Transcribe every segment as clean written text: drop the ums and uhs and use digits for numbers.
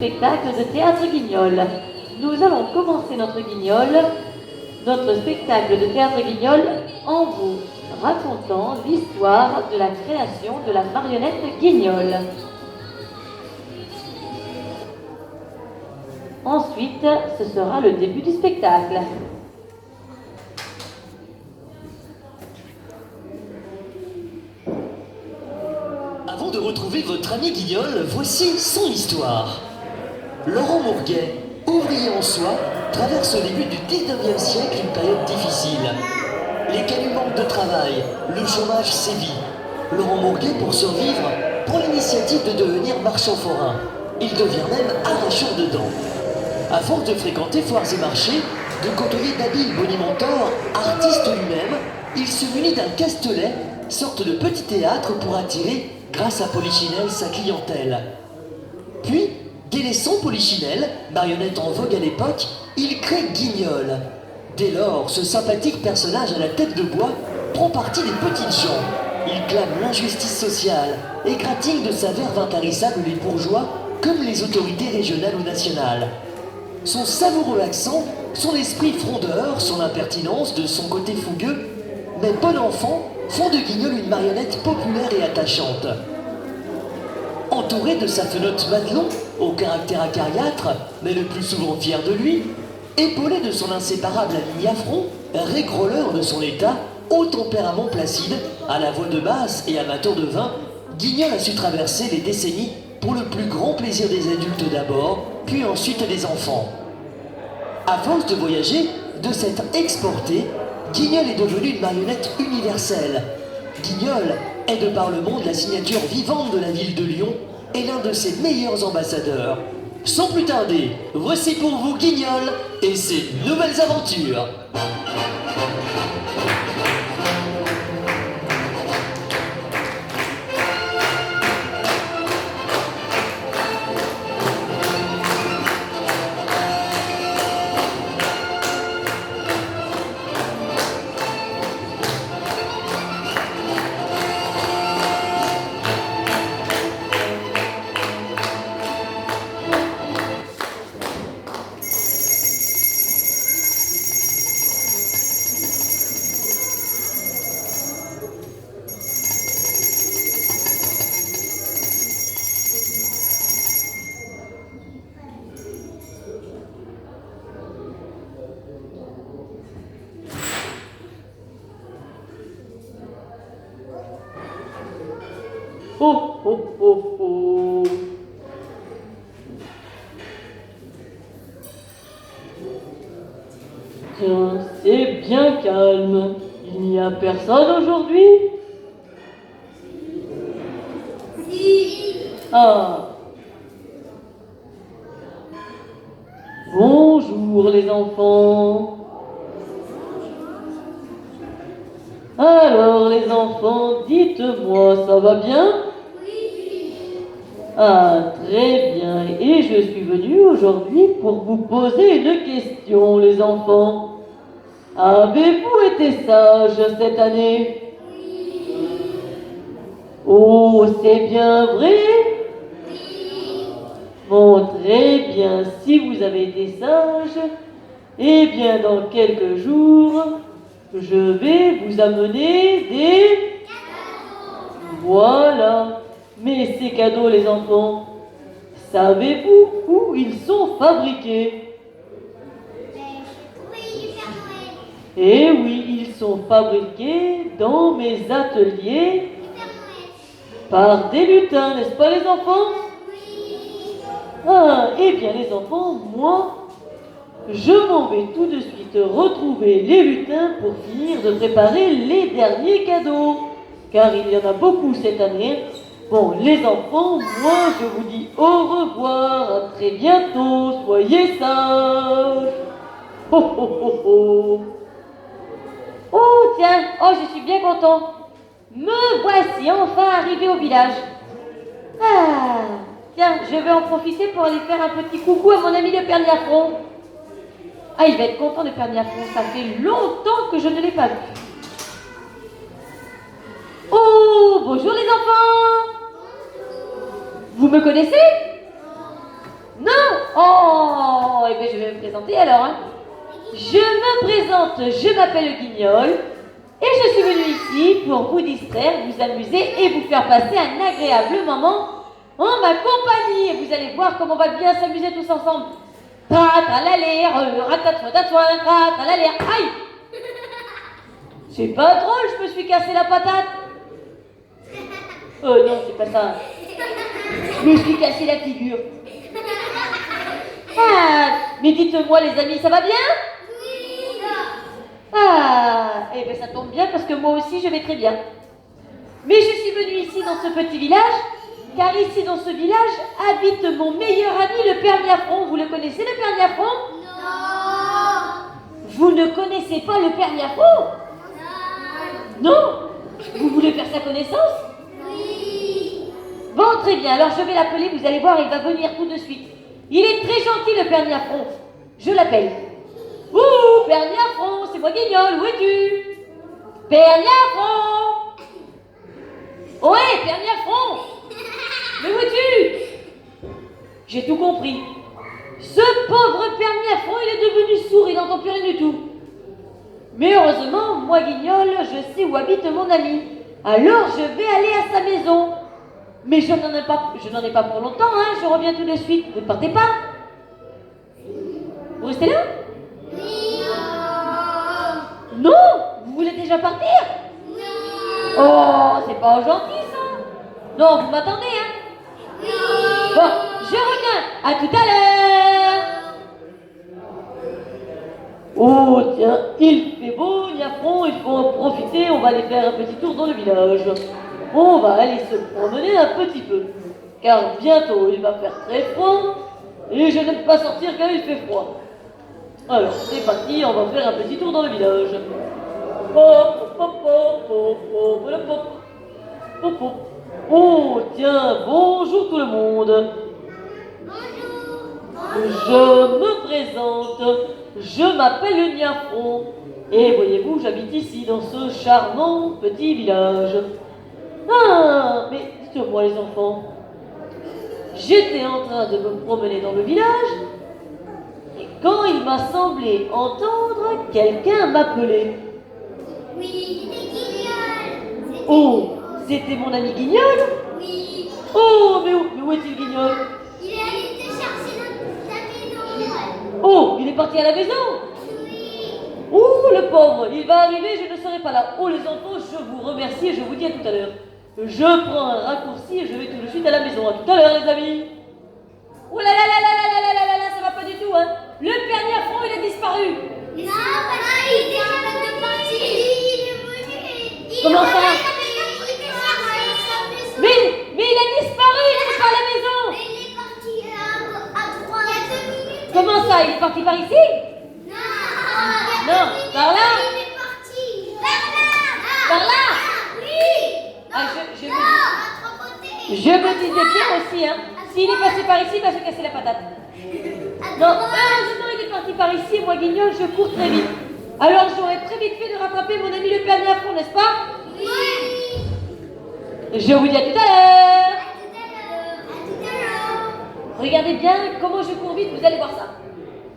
Spectacle de théâtre Guignol. Nous allons commencer notre spectacle de théâtre Guignol, en vous racontant l'histoire de la création de la marionnette Guignol. Ensuite, ce sera le début du spectacle. Avant de retrouver votre ami Guignol, voici son histoire. Laurent Mourguet, ouvrier en soie, traverse au début du 19e siècle une période difficile. Les canuts manquent de travail, le chômage sévit. Laurent Mourguet, pour survivre, prend l'initiative de devenir marchand forain. Il devient même arracheur de dents. À force de fréquenter foires et marchés, de côtoyer d'habiles bonimentors, artiste lui-même, il se munit d'un castelet, sorte de petit théâtre pour attirer, grâce à Polichinelle, sa clientèle. Puis, délaissant Polichinelle, marionnette en vogue à l'époque, il crée Guignol. Dès lors, ce sympathique personnage à la tête de bois prend parti des petites gens. Il clame l'injustice sociale, égratigne de sa verve intarissable les bourgeois comme les autorités régionales ou nationales. Son savoureux accent, son esprit frondeur, son impertinence, de son côté fougueux, mais bon enfant, font de Guignol une marionnette populaire et attachante. Entouré de sa fenote Madelon, au caractère acariâtre, mais le plus souvent fier de lui, épaulé de son inséparable ami Affron, régroleur de son état, au tempérament placide, à la voix de basse et amateur de vin, Guignol a su traverser les décennies pour le plus grand plaisir des adultes d'abord, puis ensuite des enfants. À force de voyager, de s'être exporté, Guignol est devenu une marionnette universelle. Guignol est de par le monde la signature vivante de la ville de Lyon et l'un de ses meilleurs ambassadeurs. Sans plus tarder, voici pour vous Guignol et ses nouvelles aventures. Oh, oh, oh, oh. Tiens, c'est bien calme. Il n'y a personne aujourd'hui? Ah. Bonjour les enfants. Alors les enfants, dites-moi, ça va bien? Ah, très bien. Et je suis venue aujourd'hui pour vous poser une question, les enfants. Avez-vous été sages cette année? Oh, c'est bien vrai? Bon, très bien. Si vous avez été sages, eh bien, dans quelques jours, je vais vous amener des... Voilà. Mais ces cadeaux, les enfants, savez-vous où ils sont fabriqués? Eh oui, ils sont fabriqués dans mes ateliers par des lutins, n'est-ce pas les enfants? Ah, eh bien les enfants, moi, je m'en vais tout de suite retrouver les lutins pour finir de préparer les derniers cadeaux, car il y en a beaucoup cette année. Bon, les enfants, moi je vous dis au revoir, à très bientôt, soyez sages. Oh, oh, oh, oh. Oh, tiens, oh, je suis bien content. Me voici enfin arrivé au village. Ah, tiens, je vais en profiter pour aller faire un petit coucou à mon ami le Père Niafron. Ah, il va être content le Père Niafron, ça fait longtemps que je ne l'ai pas vu. Oh, bonjour les enfants. Vous me connaissez? Non, eh bien, je vais me présenter alors. Hein. Je me présente, je m'appelle Guignol et je suis venue ici pour vous distraire, vous amuser et vous faire passer un agréable moment en ma compagnie. Et vous allez voir comment on va bien s'amuser tous ensemble. Tra-tra-la-lé, ratat-tra-tat-tra, tra-tra-la-lé. Aïe! C'est pas drôle, je me suis cassé la patate. Non, c'est pas ça. Je me suis cassé la figure. Ah, mais dites-moi les amis, ça va bien? Oui. Ah, eh bien ça tombe bien parce que moi aussi je vais très bien. Mais je suis venue ici dans ce petit village, car ici dans ce village habite mon meilleur ami le Père Niafron. Vous le connaissez le Père Niafron? Non. Vous ne connaissez pas le Père Niafron? Non. Vous voulez faire sa connaissance? Oui. Bon, très bien, alors je vais l'appeler, vous allez voir, il va venir tout de suite. Il est très gentil le Père Niafron. Je l'appelle. Ouh, Père Niafron, c'est moi Guignol, où es-tu? Père Niafron! Ouais, Père Niafron! Mais où es-tu? J'ai tout compris. Ce pauvre Père Niafron, il est devenu sourd, il n'entend plus rien du tout. Mais heureusement, moi Guignol, je sais où habite mon ami. Alors je vais aller à sa maison. Mais je n'en ai pas pour longtemps, hein, je reviens tout de suite. Vous ne partez pas? Vous restez là? Oui. Non. Vous voulez déjà partir? Non. Oh, c'est pas gentil ça. Non, vous m'attendez, hein? Oui. Bon, je reviens. À tout à l'heure. Oh, tiens, il fait beau, Niafron, il faut en profiter, on va aller faire un petit tour dans le village. On va aller se promener un petit peu, car bientôt il va faire très froid, et je n'aime pas sortir quand il fait froid. Alors, c'est parti, on va faire un petit tour dans le village. Oh, tiens, bonjour tout le monde. Je me présente, je m'appelle Niafron, et voyez-vous, j'habite ici, dans ce charmant petit village. Ah, mais dites-moi les enfants, j'étais en train de me promener dans le village, et quand il m'a semblé entendre quelqu'un m'appeler. Oui, c'était Guignol. Oh, c'était mon ami Guignol? Oui. Oh, mais où est-il Guignol? Il est allé te chercher ta maison. Oh, il est parti à la maison? Oui. Oh, le pauvre, il va arriver, je ne serai pas là. Oh, les enfants, je vous remercie et je vous dis à tout à l'heure. Je prends un raccourci et je vais tout de suite à la maison. À tout à l'heure, les amis. Oh là là là là là là là là là là, ça va pas du tout, hein. Le Père Niafron, il a disparu. Non, il était en train de partir. Il est venu. Comment ça? Mais Mais il a disparu, il n'est pas à la maison. il est parti à droite. Il y a 2 minutes. Comment ça, il est parti par ici? Non, par là? Il est parti. Par là. Par là? Oui. Ah, À 3 côtés. je me disais bien aussi, hein. S'il est passé par ici, il va se casser la patate. Non, heureusement, il est parti par ici et moi, Guignol, je cours très vite. Alors, j'aurais très vite fait de rattraper mon ami le Père Niafron, n'est-ce pas? Oui. Je vous dis à tout à l'heure. À tout à l'heure. Regardez bien comment je cours vite, vous allez voir ça.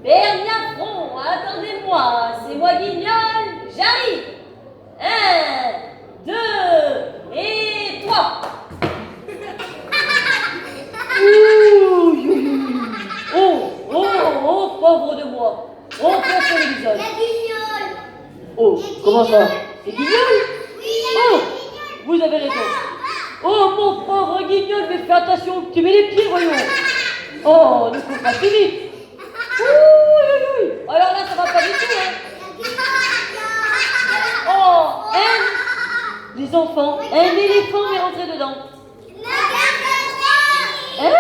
Père Niafron, attendez-moi, c'est moi Guignol, j'arrive. 1, 2 et 3. Ouh, oh, pauvre de moi. On casse le Il y visage. a Guignol. Oh, comment ça? C'est Guignol? Oui, il y a Oh, Guignol. vous avez raison. Oh, mon pauvre Guignol, mais fais attention où tu mets les pieds, voyons. Oh, ne cours pas si vite. Ouh. Alors là, ça va pas du tout, hein. Oh, les enfants, un éléphant est rentré dedans. Hein?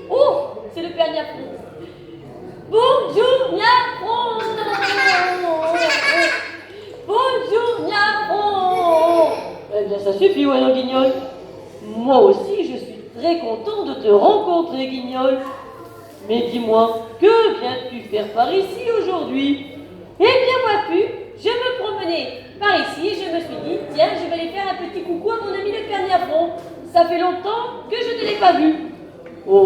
Oh, c'est le Père Niafron. Bonjour Niafron. Bonjour Niafron. Eh bien, ça suffit, voyons Guignol. Moi aussi, je suis très content de te rencontrer, Guignol. Mais dis-moi, que viens-tu faire par ici aujourd'hui? Eh bien, moi, je me promenais par ici et je me suis dit, tiens, je vais aller faire un petit coucou à mon ami le Père Niafron. Ça fait longtemps que je ne l'ai pas vu. Oh,